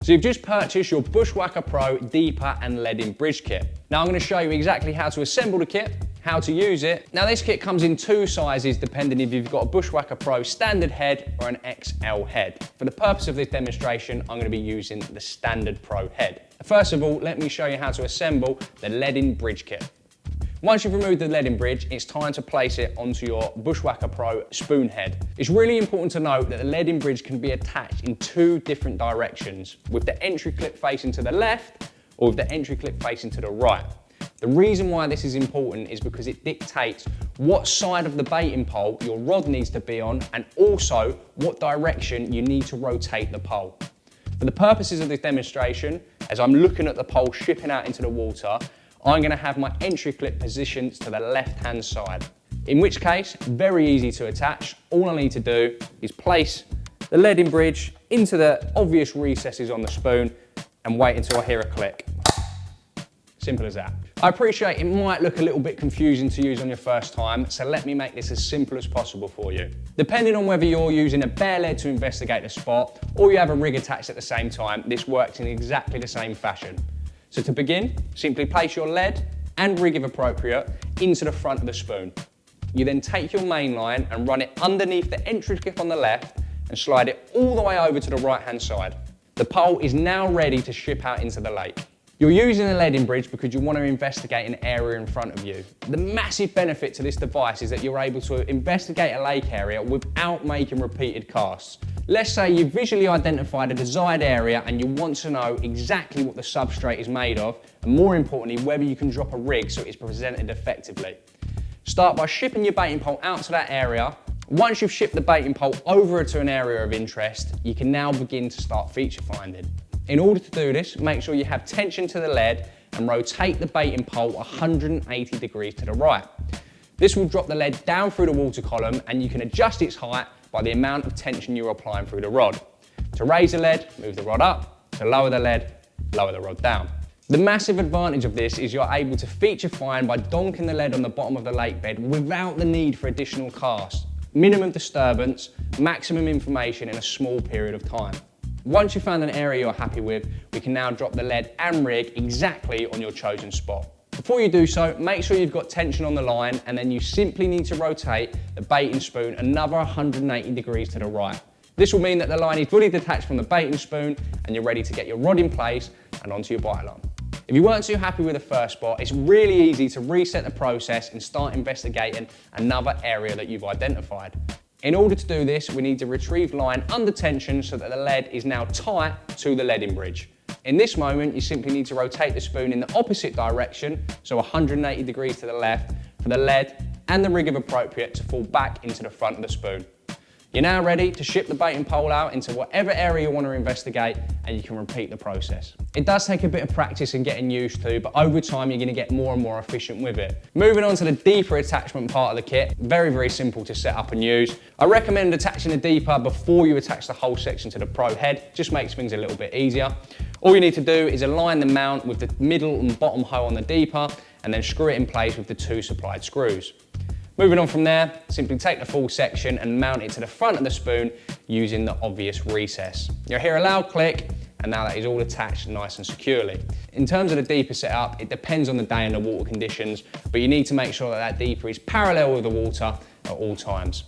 So you've just purchased your Bushwhacker Pro deeper and lead-in bridge kit. Now I'm going to show you exactly how to assemble the kit, how to use it. Now this kit comes in two sizes depending if you've got a Bushwhacker Pro standard head or an XL head. For the purpose of this demonstration, I'm going to be using the standard Pro head. First of all, let me show you how to assemble the lead-in bridge kit. Once you've removed the lead-in bridge, it's time to place it onto your Bushwhacker Pro spoon head. It's really important to note that the lead-in bridge can be attached in two different directions, with the entry clip facing to the left or with the entry clip facing to the right. The reason why this is important is because it dictates what side of the baiting pole your rod needs to be on and also what direction you need to rotate the pole. For the purposes of this demonstration, as I'm looking at the pole shipping out into the water, I'm going to have my entry clip positioned to the left-hand side. In which case, very easy to attach. All I need to do is place the lead-in bridge into the obvious recesses on the spoon and wait until I hear a click. Simple as that. I appreciate it might look a little bit confusing to use on your first time, so let me make this as simple as possible for you. Depending on whether you're using a bare lead to investigate the spot or you have a rig attached at the same time, this works in exactly the same fashion. So to begin, simply place your lead and rig if appropriate into the front of the spoon. You then take your main line and run it underneath the entry clip on the left and slide it all the way over to the right hand side. The pole is now ready to ship out into the lake. You're using a lead-in bridge because you want to investigate an area in front of you. The massive benefit to this device is that you're able to investigate a lake area without making repeated casts. Let's say you've visually identified a desired area and you want to know exactly what the substrate is made of, and more importantly, whether you can drop a rig so it's presented effectively. Start by shipping your baiting pole out to that area. Once you've shipped the baiting pole over to an area of interest, you can now begin to start feature finding. In order to do this, make sure you have tension to the lead and rotate the baiting pole 180 degrees to the right. This will drop the lead down through the water column and you can adjust its height by the amount of tension you're applying through the rod. To raise the lead, move the rod up. To lower the lead, lower the rod down. The massive advantage of this is you're able to feature find by donking the lead on the bottom of the lake bed without the need for additional casts. Minimum disturbance, maximum information in a small period of time. Once you've found an area you're happy with, we can now drop the lead and rig exactly on your chosen spot. Before you do so, make sure you've got tension on the line and then you simply need to rotate the baiting spoon another 180 degrees to the right. This will mean that the line is fully detached from the baiting spoon and you're ready to get your rod in place and onto your bite line. If you weren't too happy with the first spot, it's really easy to reset the process and start investigating another area that you've identified. In order to do this, we need to retrieve line under tension so that the lead is now tight to the lead-in bridge. In this moment, you simply need to rotate the spoon in the opposite direction, so 180 degrees to the left, for the lead and the rig if appropriate to fall back into the front of the spoon. You're now ready to ship the baiting pole out into whatever area you want to investigate and you can repeat the process. It does take a bit of practice and getting used to, but over time you're going to get more and more efficient with it. Moving on to the deeper attachment part of the kit, very, very simple to set up and use. I recommend attaching the deeper before you attach the whole section to the Pro head, just makes things a little bit easier. All you need to do is align the mount with the middle and bottom hole on the deeper and then screw it in place with the two supplied screws. Moving on from there, simply take the full section and mount it to the front of the spoon using the obvious recess. You'll hear a loud click and now that is all attached nice and securely. In terms of the deeper setup, it depends on the day and the water conditions, but you need to make sure that that deeper is parallel with the water at all times.